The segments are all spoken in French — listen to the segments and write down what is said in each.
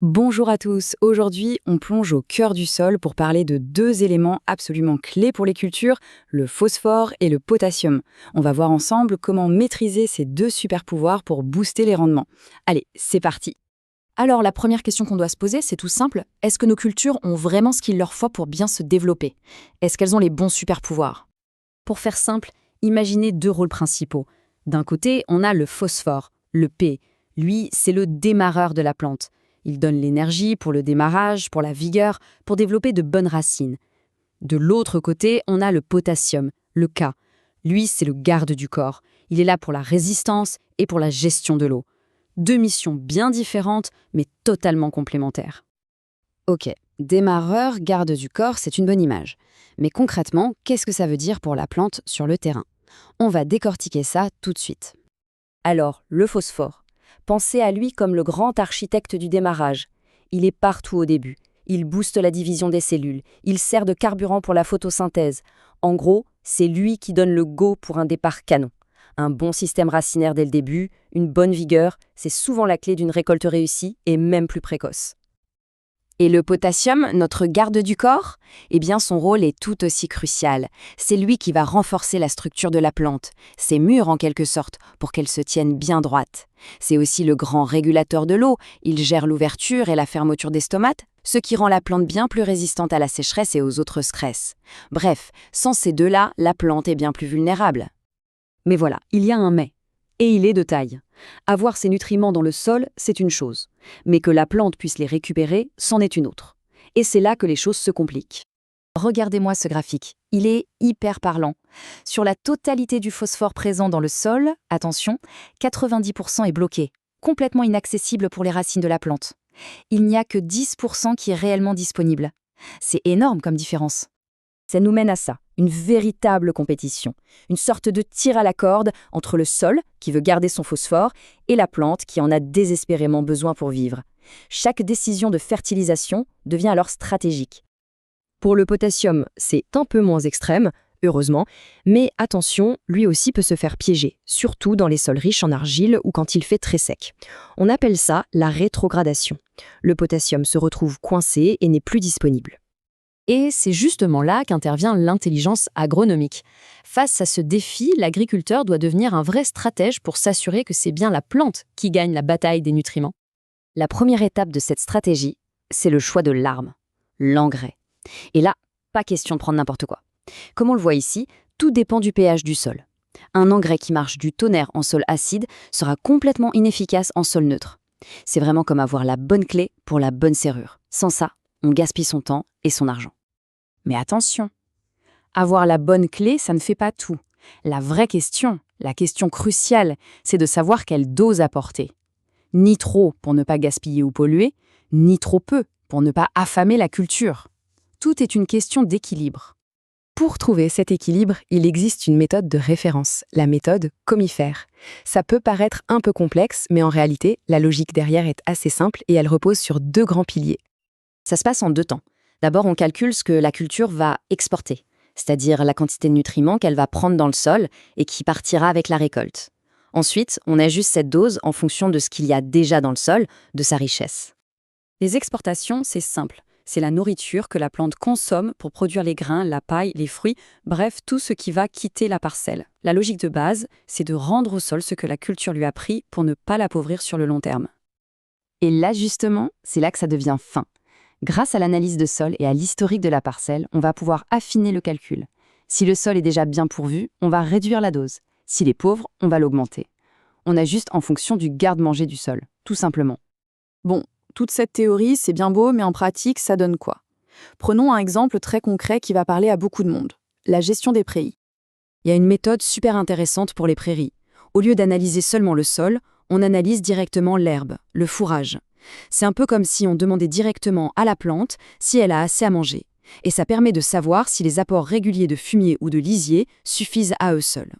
Bonjour à tous, aujourd'hui on plonge au cœur du sol pour parler de deux éléments absolument clés pour les cultures, le phosphore et le potassium. On va voir ensemble comment maîtriser ces deux super pouvoirs pour booster les rendements. Allez, c'est parti. Alors la première question qu'on doit se poser, c'est tout simple. Est-ce que nos cultures ont vraiment ce qu'il leur faut pour bien se développer? Est-ce qu'elles ont les bons super pouvoirs? Pour faire simple, imaginez deux rôles principaux. D'un côté, on a le phosphore, le P. Lui, c'est le démarreur de la plante. Il donne l'énergie pour le démarrage, pour la vigueur, pour développer de bonnes racines. De l'autre côté, on a le potassium, le K. Lui, c'est le garde du corps. Il est là pour la résistance et pour la gestion de l'eau. Deux missions bien différentes, mais totalement complémentaires. Ok, démarreur, garde du corps, c'est une bonne image. Mais concrètement, qu'est-ce que ça veut dire pour la plante sur le terrain? On va décortiquer ça tout de suite. Alors, le phosphore. Pensez à lui comme le grand architecte du démarrage. Il est partout au début. Il booste la division des cellules. Il sert de carburant pour la photosynthèse. En gros, c'est lui qui donne le go pour un départ canon. Un bon système racinaire dès le début, une bonne vigueur, c'est souvent la clé d'une récolte réussie et même plus précoce. Et le potassium, notre garde du corps? Eh bien, son rôle est tout aussi crucial. C'est lui qui va renforcer la structure de la plante, ses murs en quelque sorte, pour qu'elle se tienne bien droite. C'est aussi le grand régulateur de l'eau. Il gère l'ouverture et la fermeture des stomates, ce qui rend la plante bien plus résistante à la sécheresse et aux autres stress. Bref, sans ces deux-là, la plante est bien plus vulnérable. Mais voilà, il y a un mais. Et il est de taille. Avoir ces nutriments dans le sol, c'est une chose. Mais que la plante puisse les récupérer, c'en est une autre. Et c'est là que les choses se compliquent. Regardez-moi ce graphique. Il est hyper parlant. Sur la totalité du phosphore présent dans le sol, attention, 90% est bloqué, complètement inaccessible pour les racines de la plante. Il n'y a que 10% qui est réellement disponible. C'est énorme comme différence. Ça nous mène à ça, une véritable compétition, une sorte de tir à la corde entre le sol, qui veut garder son phosphore, et la plante qui en a désespérément besoin pour vivre. Chaque décision de fertilisation devient alors stratégique. Pour le potassium, c'est un peu moins extrême, heureusement, mais attention, lui aussi peut se faire piéger, surtout dans les sols riches en argile ou quand il fait très sec. On appelle ça la rétrogradation. Le potassium se retrouve coincé et n'est plus disponible. Et c'est justement là qu'intervient l'intelligence agronomique. Face à ce défi, l'agriculteur doit devenir un vrai stratège pour s'assurer que c'est bien la plante qui gagne la bataille des nutriments. La première étape de cette stratégie, c'est le choix de l'arme, l'engrais. Et là, pas question de prendre n'importe quoi. Comme on le voit ici, tout dépend du pH du sol. Un engrais qui marche du tonnerre en sol acide sera complètement inefficace en sol neutre. C'est vraiment comme avoir la bonne clé pour la bonne serrure. Sans ça, on gaspille son temps et son argent. Mais attention, avoir la bonne clé, ça ne fait pas tout. La vraie question, la question cruciale, c'est de savoir quelle dose apporter. Ni trop pour ne pas gaspiller ou polluer, ni trop peu pour ne pas affamer la culture. Tout est une question d'équilibre. Pour trouver cet équilibre, il existe une méthode de référence, la méthode Comifère. Ça peut paraître un peu complexe, mais en réalité, la logique derrière est assez simple et elle repose sur deux grands piliers. Ça se passe en deux temps. D'abord, on calcule ce que la culture va exporter, c'est-à-dire la quantité de nutriments qu'elle va prendre dans le sol et qui partira avec la récolte. Ensuite, on ajuste cette dose en fonction de ce qu'il y a déjà dans le sol, de sa richesse. Les exportations, c'est simple. C'est la nourriture que la plante consomme pour produire les grains, la paille, les fruits, bref, tout ce qui va quitter la parcelle. La logique de base, c'est de rendre au sol ce que la culture lui a pris pour ne pas l'appauvrir sur le long terme. Et l'ajustement, c'est là que ça devient fin. Grâce à l'analyse de sol et à l'historique de la parcelle, on va pouvoir affiner le calcul. Si le sol est déjà bien pourvu, on va réduire la dose. S'il est pauvre, on va l'augmenter. On ajuste en fonction du garde-manger du sol, tout simplement. Bon, toute cette théorie, c'est bien beau, mais en pratique, ça donne quoi? Prenons un exemple très concret qui va parler à beaucoup de monde. La gestion des prairies. Il y a une méthode super intéressante pour les prairies. Au lieu d'analyser seulement le sol, on analyse directement l'herbe, le fourrage. C'est un peu comme si on demandait directement à la plante si elle a assez à manger. Et ça permet de savoir si les apports réguliers de fumier ou de lisier suffisent à eux seuls.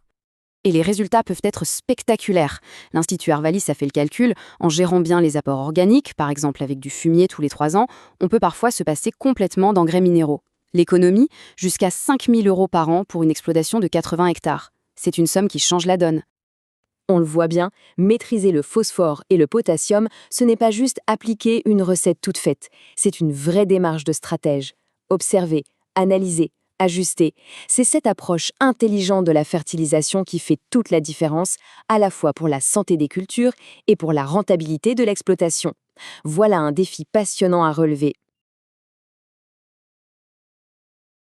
Et les résultats peuvent être spectaculaires. L'Institut Arvalis a fait le calcul. En gérant bien les apports organiques, par exemple avec du fumier tous les 3 ans, on peut parfois se passer complètement d'engrais minéraux. L'économie, jusqu'à 5 000 € par an pour une exploitation de 80 hectares. C'est une somme qui change la donne. On le voit bien, maîtriser le phosphore et le potassium, ce n'est pas juste appliquer une recette toute faite, c'est une vraie démarche de stratège. Observer, analyser, ajuster, c'est cette approche intelligente de la fertilisation qui fait toute la différence, à la fois pour la santé des cultures et pour la rentabilité de l'exploitation. Voilà un défi passionnant à relever.